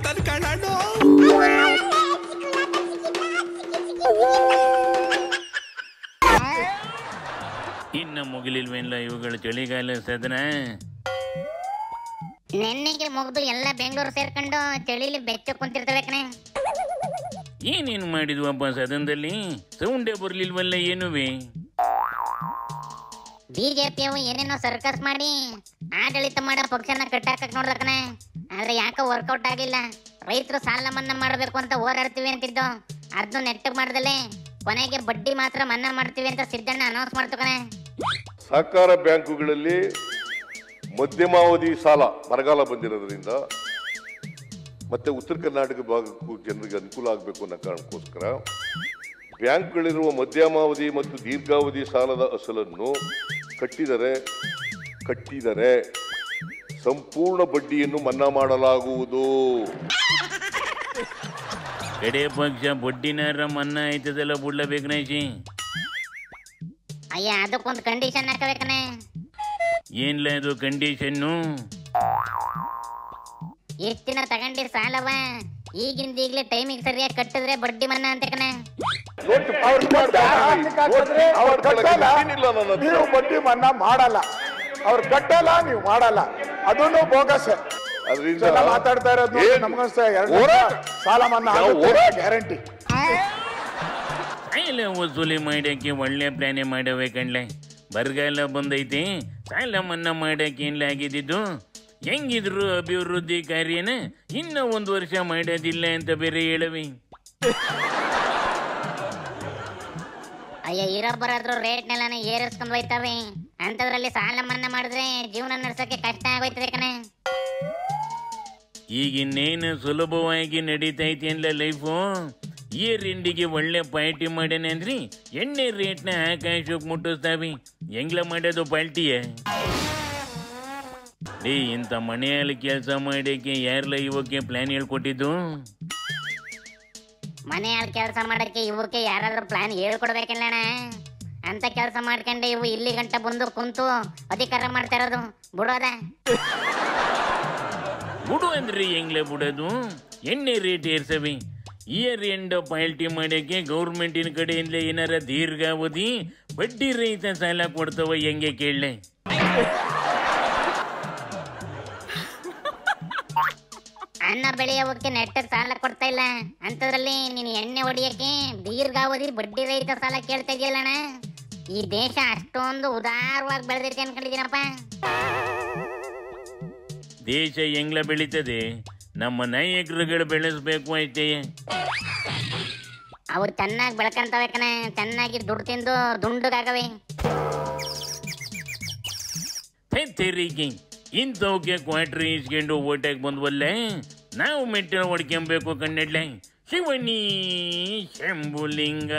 ಮಾಡ್ಬಿಡ್ತಾನೆ ಕಣ್ಣು. ಇನ್ನ ಮುಗಿಲಿಲ್ವೇನ್ಲ ಇವುಗಳು ಚಳಿಗಾಲ ಸದನ. ನೆನ್ನೆಗೆ ಮುಗ್ದು ಎಲ್ಲ ಬೆಂಗಳೂರು ಸೇರ್ಕೊಂಡು ಚಳಿಲಿ ಬೆಚ್ಚ ಕುಂತಿರ್ತವೆ ಕಣೆ. ಏನೇನು ಮಾಡಿದ್ವಪ್ಪ ಸದನದಲ್ಲಿ? ಸೌಂಡೇ ಬರ್ಲಿಲ್ವಲ್ಲ ಏನುವೆ? ಬಿಜೆಪಿಯವು ಏನೇನೋ ಸರ್ಕಸ್ ಮಾಡಿ ಆಡಳಿತ ಮಾಡೋ ಪಕ್ಷನ ಕಟ್ಟಾಕಕ್ ನೋಡ್ದ ಕಣೆ. ಆದ್ರೆ ಯಾಕೋ ವರ್ಕೌಟ್ ಆಗಿಲ್ಲ. ರೈತರು ಸಾಲ ಮನ್ನಾ ಮಾಡಬೇಕು ಅಂತ ಹೋರಾಡ್ತೀವಿ ಅಂತಿದ್ದು, ಅದನ್ನು ನೆಟ್ಟಗ್ ಮಾಡ್ದಲೆ ಕೊನೆಗೆ ಬಡ್ಡಿ ಮಾತ್ರ ಮನ್ನಾ ಮಾಡ್ತೀವಿ ಅಂತ ಸಿದ್ದಣ್ಣ ಅನೌನ್ಸ್ ಮಾಡ್ತು ಕಣೆ. ಸಹಕಾರ ಬ್ಯಾಂಕುಗಳಲ್ಲಿ ಮಧ್ಯಮಾವಧಿ ಸಾಲ ಬರಗಾಲ ಬಂದಿರೋದ್ರಿಂದ ಮತ್ತೆ ಉತ್ತರ ಕರ್ನಾಟಕ ಭಾಗಕ್ಕೂ ಜನರಿಗೆ ಅನುಕೂಲ ಆಗಬೇಕು ಅನ್ನೋ ಕಾರಣಕ್ಕೋಸ್ಕರ ಬ್ಯಾಂಕ್ಗಳಿರುವ ಮಧ್ಯಮಾವಧಿ ಮತ್ತು ದೀರ್ಘಾವಧಿ ಸಾಲದ ಅಸಲನ್ನು ಕಟ್ಟಿದರೆ ಸಂಪೂರ್ಣ ಬಡ್ಡಿಯನ್ನು ಮನ್ನಾ ಮಾಡಲಾಗುವುದು. ಕಡೆ ಪಕ್ಷ ಬಡ್ಡಿನಾರ ಮನ್ನಾ ಆಯ್ತದಲ್ಲ ಬಿಡ್ಲಬೇಕನೇಶಿ. ಅಯ್ಯ ಅದಕ್ಕೊಂದು ಕಂಡೀಷನ್ ಹಾಕಬೇಕನೆ. ಏನ್ಲ ಅದು ಕಂಡೀಷನ್ನು? ಎಷ್ಟು ದಿನ ತಗೊಂಡಿರ್ ಸಾಲವ ಈಗಿಂದೀಗ್ಲೇ ಟೈಮಿಗೆ ಸರಿಯಾಗಿ ಕಟ್ಟಿದ್ರೆ ಬಡ್ಡಿ ಮನ್ನಾ ಅಂತ ಕಣೆ. ನೀವು ಬಡ್ಡಿ ಮನ್ನಾ ಮಾಡಲ್ಲ, ಅವ್ರು ಕಟ್ಟಲ್ಲ, ನೀವು ಮಾಡಲ್ಲ, ಅದನ್ನು ಬೋಗಸ್. ಅದರಿಂದ ಮಾತಾಡ್ತಾ ಇರೋದು ಸಾಲ ಮನ್ನಾ ಗ್ಯಾರಂಟಿ. ವಸೂಲಿ ಮಾಡಕ್ಕೆ ಒಳ್ಳೆ ಪ್ಲಾನೆ ಮಾಡವೆ ಕಣ್ಲೆ. ಬರಗಾಲ ಬಂದೈತಿ, ಸಾಲ ಮನ್ನಾ ಮಾಡಕ್ಕೆ ಏನ್ಲ ಆಗಿದ್ದು? ಹೆಂಗಿದ್ರು ಅಭಿವೃದ್ಧಿ ಕಾರ್ಯನ ಇನ್ನ 1 ವರ್ಷ ಮಾಡೋದಿಲ್ಲ ಅಂತ ಬೇರೆ ಹೇಳವಿ. ಅಯ್ಯ ಇರೊಬ್ಬರಾದ್ರೂ ರೇಟ್ನೆಲ್ಲ ಏರಿಸ್ಕೊಂಡ್ ಹೋಯ್ತವೆ. ಅಂತದ್ರಲ್ಲಿ ಸಾಲ ಮನ್ನಾ ಮಾಡಿದ್ರೆ ಜೀವನ ನಡ್ಸಕ್ಕೆ ಕಷ್ಟ ಆಗೋಯ್ತದೆ ಕಣೆ. ಈಗಿನ್ನೇನು ಸುಲಭವಾಗಿ ನಡೀತೈತಿ ಅನ್ಲ ಲೈಫು. ಇಯರ್ ಎಂಡಿಗೆ ಒಳ್ಳೆ ಪಾರ್ಟಿ ಮಾಡೇನೆ ಅಂದ್ರಿ ಎಣ್ಣೆ ರೇಟ್ನ ಆಕಾಶಕ್ಕೆ ಮುಟ್ಟಿಸ್ತಾವಿ. ಹೆಂಗ್ಲ ಮಾಡೋದು ಪಾಲ್ಟಿಯ? ಇಂಥ ಮನೆಯಲ್ಲಿ ಕೆಲಸ ಮಾಡಕ್ಕೆ ಯಾರಲ್ಲ ಇವಕ್ಕೆ ಪ್ಲಾನ್ ಹೇಳ್ಕೊಟ್ಟಿದ್ದು? ಮನೆಯಲ್ಲಿ ಕೆಲಸ ಮಾಡಕ್ಕೆ ಇವಕ್ಕೆ ಯಾರಾದ್ರೂ ಪ್ಲಾನ್ ಹೇಳ್ಕೊಡ್ಬೇಕಿಲ್ಲಣ್ಣ. ಅಂತ ಕೆಲಸ ಮಾಡ್ಕೊಂಡೆ ಇವು ಇಲ್ಲಿ ಗಂಟ ಬಂದು ಕುಂತು ಅಧಿಕಾರ ಮಾಡ್ತಾ ಇರೋದು. ಬಿಡೋದ ಬಿಡು ಅಂದ್ರಿ ಹೆಂಗ್ಲೆ ಬಿಡೋದು? ಎಣ್ಣೆ ರೇಟ್ ಏರ್ಸವಿ. ಇಯರ್ ಎಂಡ್ ಪಾಲ್ಟಿ ಮಾಡಕ್ಕೆ ಗೌರ್ಮೆಂಟಿನ ಕಡೆಯಿಂದ ಏನಾರ ದೀರ್ಘಾವಧಿ ಬಡ್ಡಿ ರಹಿತ ಸಾಲ ಕೊಡ್ತವ ಹೆಂಗೆ ಕೇಳಲೆ? ಅನ್ನ ಬೆಳೆಯೋವಕ್ಕೆ ನೆಟ್ಟಗೆ ಸಾಲ ಕೊಡ್ತಾ ಇಲ್ಲ. ಅಂತದ್ರಲ್ಲಿ ನೀನು ಎಣ್ಣೆ ಹೊಡಿಯಕ್ಕೆ ದೀರ್ಘಾವಧಿ ಬಡ್ಡಿ ರಹಿತ ಸಾಲ ಕೇಳ್ತಾ ಇದೆಯಲ್ಲಣ್ಣ. ಈ ದೇಶ ಅಷ್ಟೊಂದು ಉದಾರವಾಗಿ ಬೆಳೆದೈತೆ ಅನ್ಕೊಂಡಿದ್ದೀನಪ್ಪ. ದೇಶ ಹೆಂಗ್ಲ ಬೆಳೀತದೆ? ನಮ್ಮ ನಾಯಕರುಗಳು ಬೆಳೆಸ್ಬೇಕು ಐತೆ. ಅವ್ರು ಚೆನ್ನಾಗಿ ಬೆಳ್ಕಂತವೆ ಕಣೆ. ಚೆನ್ನಾಗಿ ದುಡ್ಡು ತಿಂದು ದುಂಡುಗಾಗವೆ. ತೆರಿಗೆ ಇಂಥವಕ್ಕೆ ಕ್ವಾರ್ಟರ್ ಇಸ್ಕೊಂಡು ಓಟಾಗಿ ಬಂದ್ವಲ್ಲೇ ನಾವು ಮೆಟ್ಟಿನ ಹೊಡ್ಕೊಂಬೇಕು ಕಣ್ಣೆಡ್ಲೆ. ಶಿವನಿ ಶಂಭುಲಿಂಗ.